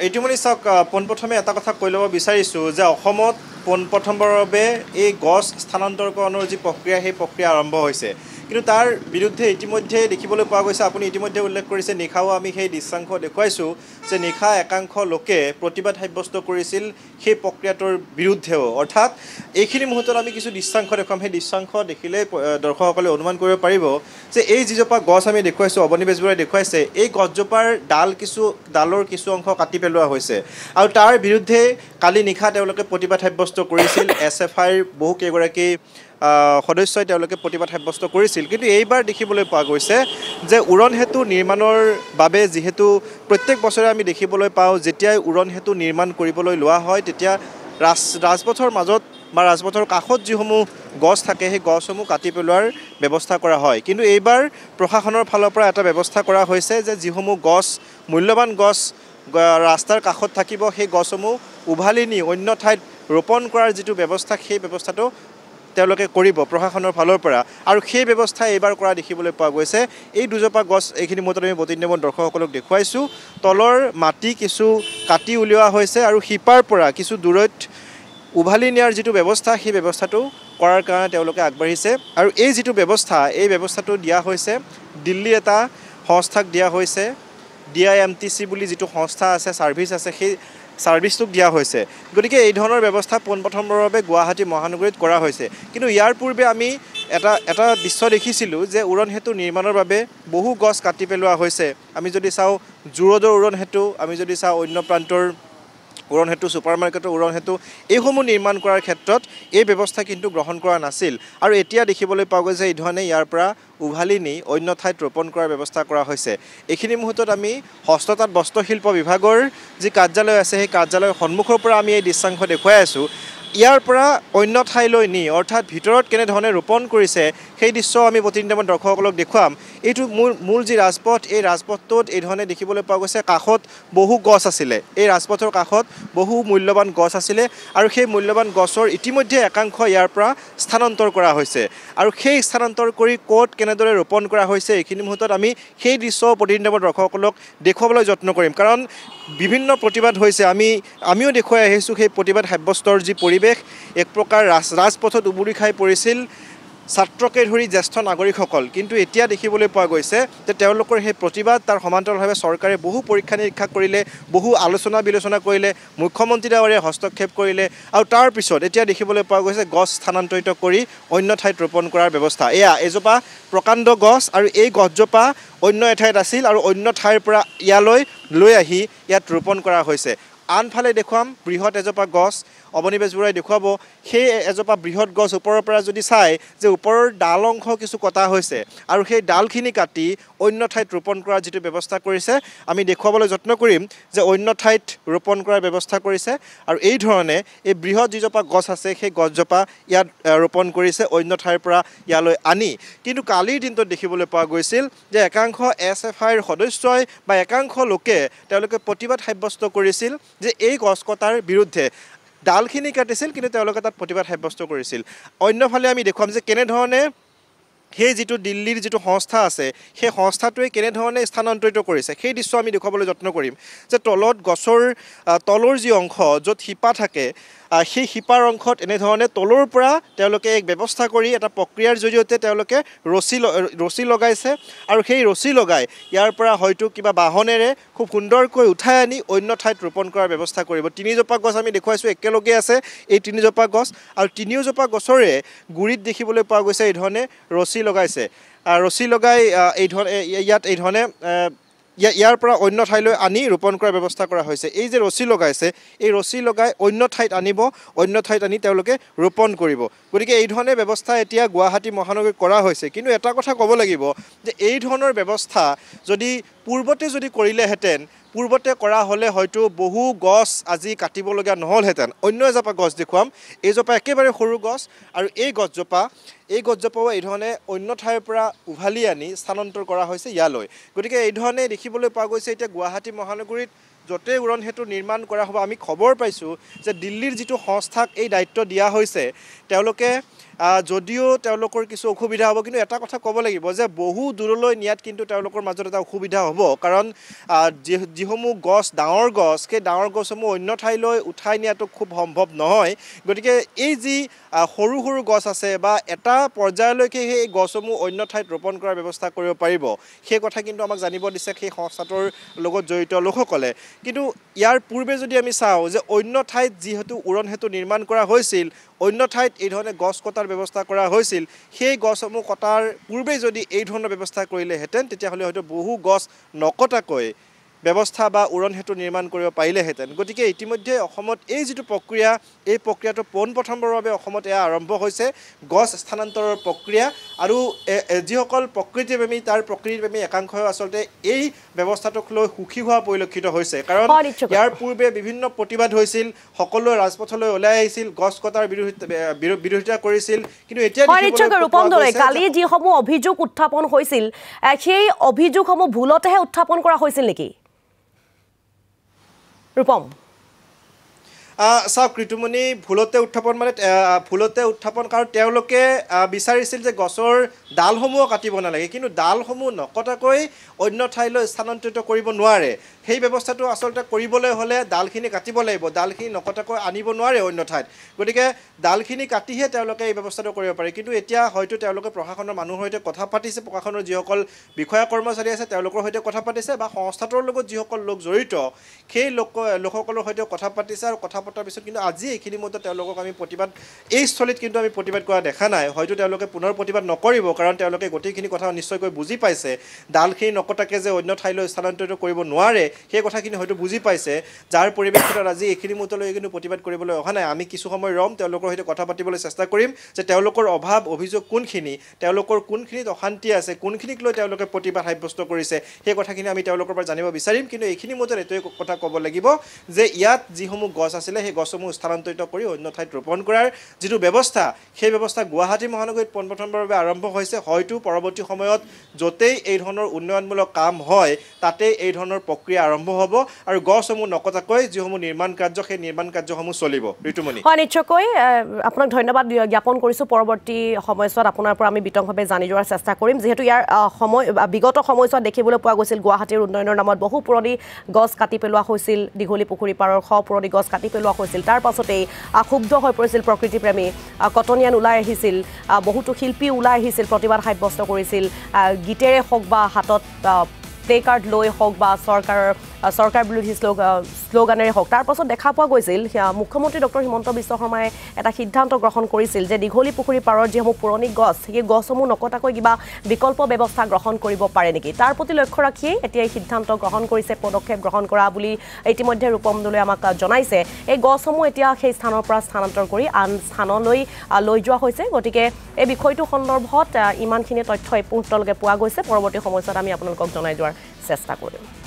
ইতিমধ্যে চাওক পোনপ্ৰথমে এটা কথা কৈ ল'ব বিচাৰিছোঁ যে অসমত পোনপ্ৰথমবাৰৰ বাবে এই গছ স্থানান্তৰকৰণৰ যি প্ৰক্ৰিয়া সেই প্ৰক্ৰিয়া আৰম্ভ হৈছে কিন্তু তাৰ বিৰুদ্ধে ইতিমধ্যে দেখিবলৈ পোৱা গৈছে আপুনি ইতিমধ্যে উল্লেখ কৰিছে নিশাও আমি সেই দৃশ্যাংশ দেখুৱাইছোঁ যে নিশা একাংশ লোকে প্ৰতিবাদ সাব্যস্ত কৰিছিল সেই প্ৰক্ৰিয়াটোৰ বিৰুদ্ধেও অৰ্থাৎ এইখিনি মুহূৰ্তত আমি কিছু দৃশ্যাংশ দেখুৱাম সেই দৃশ্যাংশ দেখিলে দৰ্শকসকলে অনুমান কৰিব পাৰিব যে এই যিজোপা গছ আমি দেখুৱাইছোঁ অৱনী বেজবৰুৱাই দেখুৱাইছে এই গছজোপাৰ ডালৰ কিছু অংশ কাটি পেলোৱা হৈছে আৰু তাৰ বিৰুদ্ধে কালি নিশা তেওঁলোকে প্ৰতিবাদ সাব্যস্ত কৰিছিল SFIৰ বহু কেইগৰাকী সদস্যই তেওঁলোকে প্ৰতিবাদ সাব্যস্ত কৰিছিল কিন্তু এইবাৰ দেখিবলৈ পোৱা গৈছে যে উৰণ সেতু নিৰ্মাণৰ বাবে যিহেতু প্ৰত্যেক বছৰে আমি দেখিবলৈ পাওঁ যেতিয়াই উৰণ সেতু নিৰ্মাণ কৰিবলৈ লোৱা হয় তেতিয়া ৰাজপথৰ মাজত বা ৰাজপথৰ কাষত যিসমূহ গছ থাকে সেই গছসমূহ কাটি পেলোৱাৰ ব্যৱস্থা কৰা হয় কিন্তু এইবাৰ প্ৰশাসনৰ ফালৰ পৰা এটা ব্যৱস্থা কৰা হৈছে যে যিসমূহ গছ মূল্যৱান গছ ৰাস্তাৰ কাষত থাকিব সেই গছসমূহ উভালি নি অন্য ঠাইত ৰোপণ কৰাৰ যিটো ব্যৱস্থা সেই ব্যৱস্থাটো তেওঁলোকে কৰিব প্ৰশাসনৰ ফালৰ পৰা আৰু সেই ব্যৱস্থা এইবাৰ কৰা দেখিবলৈ পোৱা গৈছে এই দুজোপা গছ এইখিনি মুহূৰ্তত আমি প্ৰতিনিধিমূলক দৰ্শকসকলক দেখুৱাইছোঁ তলৰ মাটি কিছু কাটি উলিওৱা হৈছে আৰু শিপাৰ পৰা কিছু দূৰৈত উভালি নিয়াৰ যিটো ব্যৱস্থা সেই ব্যৱস্থাটো কৰাৰ কাৰণে তেওঁলোকে আগবাঢ়িছে আৰু এই যিটো ব্যৱস্থা এই ব্যৱস্থাটো দিয়া হৈছে দিল্লীৰ এটা সংস্থাক দিয়া হৈছে DIMTC বুলি যিটো সংস্থা আছে ছাৰ্ভিচ আছে সেই ছাৰ্ভিচটোক দিয়া হৈছে গতিকে এই ধৰণৰ ব্যৱস্থা পোনপ্ৰথমবাৰৰ বাবে গুৱাহাটী মহানগৰীত কৰা হৈছে কিন্তু ইয়াৰ পূৰ্বে আমি এটা দৃশ্য দেখিছিলোঁ যে উৰণ সেতু নিৰ্মাণৰ বাবে বহু গছ কাটি পেলোৱা হৈছে আমি যদি চাওঁ জু-ৰোডৰ উৰণ সেতু আমি যদি চাওঁ অন্য প্ৰান্তৰ উৰণ সেতু ছুপাৰ মাৰ্কেটৰ উৰণ সেতু এইসমূহ নিৰ্মাণ কৰাৰ ক্ষেত্ৰত এই ব্যৱস্থা কিন্তু গ্ৰহণ কৰা নাছিল আৰু এতিয়া দেখিবলৈ পোৱা গৈছে এই ধৰণে ইয়াৰ পৰা উভালি নি অন্য ঠাইত ৰোপণ কৰাৰ ব্যৱস্থা কৰা হৈছে এইখিনি মুহূৰ্তত আমি হস্ততাঁত বস্ত্ৰশিল্প বিভাগৰ যি কাৰ্যালয় আছে সেই কাৰ্যালয়ৰ সন্মুখৰ পৰা আমি এই দৃশ্যাংশ দেখুৱাই আছোঁ ইয়াৰ পৰা অন্য ঠাইলৈ নি অৰ্থাৎ ভিতৰত কেনেধৰণে ৰোপণ কৰিছে সেই দৃশ্য আমি প্ৰতিনিধিমূলক দৰ্শকসকলক দেখুৱাম এইটো মূল যি ৰাজপথ এই ৰাজপথটোত এই ধৰণে দেখিবলৈ পোৱা গৈছে কাষত বহু গছ আছিলে এই ৰাজপথৰ কাষত বহু মূল্যৱান গছ আছিলে আৰু সেই মূল্যৱান গছৰ ইতিমধ্যে একাংশ ইয়াৰ পৰা স্থানান্তৰ কৰা হৈছে আৰু সেই স্থানান্তৰ কৰি ক'ত কেনেদৰে ৰোপণ কৰা হৈছে এইখিনি মুহূৰ্তত আমি সেই দৃশ্য প্ৰতিনিধিমূলক দৰ্শকসকলক দেখুৱাবলৈ যত্ন কৰিম কাৰণ বিভিন্ন প্ৰতিবাদ হৈছে আমিও দেখুৱাই আহিছোঁ সেই প্ৰতিবাদ সাব্যস্তৰ যি পৰিৱেশ এক প্ৰকাৰ ৰাজপথত উবুৰি খাই পৰিছিল ছাত্ৰকে ধৰি জ্যেষ্ঠ নাগৰিকসকল কিন্তু এতিয়া দেখিবলৈ পোৱা গৈছে যে তেওঁলোকৰ সেই প্ৰতিবাদ তাৰ সমান্তৰালভাৱে চৰকাৰে বহু পৰীক্ষা নিৰীক্ষা কৰিলে বহু আলোচনা বিলোচনা কৰিলে মুখ্যমন্ত্ৰী ডাঙৰীয়াই হস্তক্ষেপ কৰিলে আৰু তাৰ পিছত এতিয়া দেখিবলৈ পোৱা গৈছে গছ স্থানান্তৰিত কৰি অন্য ঠাইত ৰোপণ কৰাৰ ব্যৱস্থা এজোপা প্ৰকাণ্ড গছ আৰু এই গছজোপা অন্য এঠাইত আছিল আৰু অন্য ঠাইৰ পৰা ইয়ালৈ লৈ আহি ইয়াত ৰোপণ কৰা হৈছে আনফালে দেখুৱাম বৃহৎ এজোপা গছ অৱনী বেজবৰুৱাই দেখুৱাব সেই এজোপা বৃহৎ গছ ওপৰৰ পৰা যদি চাই যে ওপৰৰ ডাল অংশ কিছু কটা হৈছে আৰু সেই ডালখিনি কাটি অন্য ঠাইত ৰোপণ কৰাৰ যিটো ব্যৱস্থা কৰিছে আমি দেখুৱাবলৈ যত্ন কৰিম যে অন্য ঠাইত ৰোপণ কৰাৰ ব্যৱস্থা কৰিছে আৰু এই ধৰণে এই বৃহৎ যিজোপা গছ আছে সেই গছজোপা ইয়াত ৰোপণ কৰিছে অন্য ঠাইৰ পৰা ইয়ালৈ আনি কিন্তু কালিৰ দিনটোত দেখিবলৈ পোৱা গৈছিল যে একাংশ SFIৰ সদস্যই বা একাংশ লোকে তেওঁলোকে প্ৰতিবাদ সাব্যস্ত কৰিছিল যে এই গছ কটাৰ বিৰুদ্ধে ডালখিনি কাটিছিল কিন্তু তেওঁলোকে তাত প্ৰতিবাদ সাব্যস্ত কৰিছিল অন্যফালে আমি দেখুৱাম যে কেনেধৰণে সেই যিটো দিল্লীৰ যিটো সংস্থা আছে সেই সংস্থাটোৱে কেনেধৰণে স্থানান্তৰিত কৰিছে সেই দৃশ্য আমি দেখুৱাবলৈ যত্ন কৰিম যে তলত গছৰ তলৰ যি অংশ য'ত শিপা থাকে সেই শিপাৰ অংশত এনেধৰণে তলৰ পৰা তেওঁলোকে এক ব্যৱস্থা কৰি এটা প্ৰক্ৰিয়াৰ জৰিয়তে তেওঁলোকে ৰছী লগাইছে আৰু সেই ৰছী লগাই ইয়াৰ পৰা হয়তো কিবা বাহনেৰে খুব সুন্দৰকৈ উঠাই আনি অন্য ঠাইত ৰোপণ কৰাৰ ব্যৱস্থা কৰিব তিনিজোপা গছ আমি দেখুৱাইছোঁ একেলগে আছে এই তিনিজোপা গছ আৰু তিনিওজোপা গছৰে গুৰিত দেখিবলৈ পোৱা গৈছে এই ধৰণে ৰছী লগাইছে ৰছী লগাই ইয়াত এই ধৰণে ইয়াৰ পৰা অন্য ঠাইলৈ আনি ৰোপণ কৰাৰ ব্যৱস্থা কৰা হৈছে এই যে ৰছী লগাইছে এই ৰছী লগাই অন্য ঠাইত আনিব অন্য ঠাইত আনি তেওঁলোকে ৰোপণ কৰিব গতিকে এই ধৰণে ব্যৱস্থা এতিয়া গুৱাহাটী মহানগৰীত কৰা হৈছে কিন্তু এটা কথা ক'ব লাগিব যে এই ধৰণৰ ব্যৱস্থা যদি পূৰ্বতে কৰিলেহেঁতেন পূৰ্বতে কৰা হ'লে হয়তো বহু গছ আজি কাটিবলগীয়া নহ'লহেঁতেন অন্য এজোপা গছ দেখুৱাম এইজোপা একেবাৰে সৰু গছ আৰু এই গছজোপাও এই ধৰণে অন্য ঠাইৰ পৰা উভালি আনি স্থানান্তৰ কৰা হৈছে ইয়ালৈ গতিকে এই ধৰণে দেখিবলৈ পোৱা গৈছে এতিয়া গুৱাহাটী মহানগৰীত য'তেই উৰণ সেতু নিৰ্মাণ কৰা হ'ব আমি খবৰ পাইছোঁ যে দিল্লীৰ যিটো সংস্থাক এই দায়িত্ব দিয়া হৈছে তেওঁলোকে যদিও তেওঁলোকৰ কিছু অসুবিধা হ'ব, কিন্তু এটা কথা ক'ব লাগিব যে বহু দূৰলৈ নিয়াত কিন্তু তেওঁলোকৰ মাজত এটা অসুবিধা হ'ব, কাৰণ যিসমূহ গছ ডাঙৰ গছ, সেই ডাঙৰ গছসমূহ অন্য ঠাইলৈ উঠাই নিয়াটো খুব সম্ভৱ নহয়। গতিকে এই যি সৰু সৰু গছ আছে বা এটা পৰ্যায়লৈকে সেই গছসমূহ অন্য ঠাইত ৰোপণ কৰাৰ ব্যৱস্থা কৰিব পাৰিব, সেই কথা কিন্তু আমাক জানিব দিছে সেই সংস্থাটোৰ লগত জড়িত লোকসকলে। কিন্তু ইয়াৰ পূৰ্বে যদি আমি চাওঁ যে অন্য ঠাইত যিহেতু উৰণ সেতু নিৰ্মাণ কৰা হৈছিল, অন্য ঠাইত এই ধৰণে গছ কটাৰ ব্যৱস্থা কৰা হৈছিল, সেই গছসমূহ কটাৰ পূৰ্বে যদি এই ধৰণৰ ব্যৱস্থা কৰিলেহেঁতেন তেতিয়াহ'লে হয়তো বহু গছ নকটাকৈ ব্যৱস্থা বা উৰণ সেতু নিৰ্মাণ কৰিব পাৰিলেহেঁতেন। গতিকে ইতিমধ্যে অসমত এই যিটো প্ৰক্ৰিয়া, এই প্ৰক্ৰিয়াটো পোনপ্ৰথমবাৰৰ বাবে অসমত এয়া আৰম্ভ হৈছে, গছ স্থানান্তৰৰ প্ৰক্ৰিয়া। আৰু যিসকল প্ৰকৃতিপ্ৰেমী তাৰ প্ৰকৃতিপ্ৰেমী একাংশই আচলতে এই ব্যৱস্থাটোক লৈ সুখী হোৱা পৰিলক্ষিত হৈছে, কাৰণ ইয়াৰ পূৰ্বে বিভিন্ন প্ৰতিবাদ হৈছিল, সকলোৱে ৰাজপথলৈ ওলাই আহিছিল, গছ কটাৰ বিৰোধিতা কৰিছিল, কিন্তু এতিয়া কালি যিসমূহ অভিযোগ উত্থাপন হৈছিল সেই অভিযোগসমূহ ভুলতেহে উত্থাপন কৰা হৈছিল নেকি ৰূপম? চাওক ঋতুমণি, ভুলতে উত্থাপন কাৰণ তেওঁলোকে বিচাৰিছিল যে গছৰ ডালসমূহ কাটিব নালাগে, কিন্তু ডালসমূহ নকটাকৈ অন্য ঠাইলৈ স্থানান্তৰিত কৰিব নোৱাৰে। সেই ব্যৱস্থাটো আচলতে কৰিবলৈ হ'লে ডালখিনি কাটিব লাগিব, ডালখিনি নকটাকৈ আনিব নোৱাৰে অন্য ঠাইত। গতিকে ডালখিনি কাটিহে তেওঁলোকে এই ব্যৱস্থাটো কৰিব পাৰে। কিন্তু এতিয়া হয়তো তেওঁলোকে প্ৰশাসনৰ মানুহৰ সৈতে কথা পাতিছে, প্ৰশাসনৰ যিসকল বিষয়া কৰ্মচাৰী আছে তেওঁলোকৰ সৈতে কথা পাতিছে, বা সংস্থাটোৰ লগত যিসকল লোক জড়িত সেই লোকসকলৰ সৈতে কথা পাতিছে। আৰু কথা পতাৰ পিছত কিন্তু আজি এইখিনি মতে তেওঁলোকক আমি প্ৰতিবাদ এই স্থলীত কিন্তু আমি প্ৰতিবাদ কৰা দেখা নাই। হয়তো তেওঁলোকে পুনৰ প্ৰতিবাদ নকৰিব, কাৰণ তেওঁলোকে গোটেইখিনি কথা নিশ্চয়কৈ বুজি পাইছে। ডালখিনি নকটাকৈ যে অন্য ঠাইলৈ স্থানান্তৰিত কৰিব নোৱাৰে সেই কথাখিনি হয়তো বুজি পাইছে, যাৰ পৰিৱেশত আজি এইখিনি মুহূৰ্তলৈ কিন্তু প্ৰতিবাদ কৰিবলৈ অহা নাই। আমি কিছু সময় ৰম, তেওঁলোকৰ সৈতে কথা পাতিবলৈ চেষ্টা কৰিম যে তেওঁলোকৰ অভাৱ অভিযোগ কোনখিনি, তেওঁলোকৰ কোনখিনিত অশান্তি আছে, কোনখিনিক লৈ তেওঁলোকে প্ৰতিবাদ সাব্যস্ত কৰিছে, সেই কথাখিনি আমি তেওঁলোকৰ পৰা জানিব বিচাৰিম। কিন্তু এইখিনি মুহূৰ্তত এইটোৱে কথা ক'ব লাগিব যে ইয়াত যিসমূহ গছ আছিলে সেই গছসমূহ স্থানান্তৰিত কৰি অন্য ঠাইত ৰোপণ কৰাৰ যিটো ব্যৱস্থা, সেই ব্যৱস্থা গুৱাহাটী মহানগৰীত পোনপ্ৰথমবাৰৰ বাবে আৰম্ভ হৈছে। হয়তো পৰৱৰ্তী সময়ত য'তেই এই ধৰণৰ উন্নয়নমূলক কাম হয় তাতেই এই ধৰণৰ প্ৰক্ৰিয়া আৰম্ভ হ'ব, আৰু গছসমূহ নকটাকৈ যিসমূহ নিৰ্মাণ কাৰ্য সেই নিৰ্মাণ কাৰ্যসমূহ চলিব। ঋতুমণি, হয়, নিশ্চয়কৈ আপোনাক ধন্যবাদ জ্ঞাপন কৰিছোঁ। পৰৱৰ্তী সময়ছোৱাত আপোনাৰ পৰা আমি বিতংভাৱে জানি যোৱাৰ চেষ্টা কৰিম, যিহেতু ইয়াৰ বিগত সময়ছোৱাত দেখিবলৈ পোৱা গৈছিল গুৱাহাটীৰ উন্নয়নৰ নামত বহু পুৰণি গছ কাটি পেলোৱা হৈছিল, দীঘলী পুখুৰী পাৰৰ পুৰণি গছ কাটি পেলোৱা হৈছিল। তাৰ পাছতেই ক্ষুব্ধ হৈ পৰিছিল প্ৰকৃতিপ্ৰেমী, কটনিয়ান ওলাই আহিছিল, বহুতো শিল্পী ওলাই আহিছিল, প্ৰতিবাদ সাব্যস্ত কৰিছিল, গীতেৰে হওক বা হাতত প্লে কাৰ্ড লৈ হওক বা চৰকাৰ বিৰোধী শ্লোগানেৰে হওক। তাৰ পাছত দেখা পোৱা গৈছিল মুখ্যমন্ত্ৰী ডক্টৰ হিমন্ত বিশ্ব শৰ্মাই এটা সিদ্ধান্ত গ্ৰহণ কৰিছিল যে দীঘলী পুখুৰী পাৰৰ যিসমূহ পুৰণি গছ, সেই গছসমূহ নকটাকৈ কিবা বিকল্প ব্যৱস্থা গ্ৰহণ কৰিব পাৰে নেকি, তাৰ প্ৰতি লক্ষ্য ৰাখিয়েই এতিয়া এই সিদ্ধান্ত গ্ৰহণ কৰিছে, পদক্ষেপ গ্ৰহণ কৰা বুলি ইতিমধ্যে ৰূপম দলে আমাক জনাইছে। এই গছসমূহ এতিয়া সেই স্থানৰ পৰা স্থানান্তৰ কৰি আন স্থানলৈ লৈ যোৱা হৈছে। গতিকে এই বিষয়টো সন্দৰ্ভত ইমানখিনি তথ্য এই মুহূৰ্তলৈকে পোৱা গৈছে। পৰৱৰ্তী সময়ছোৱাত আমি আপোনালোকক জনাই যোৱাৰ চেষ্টা কৰিম।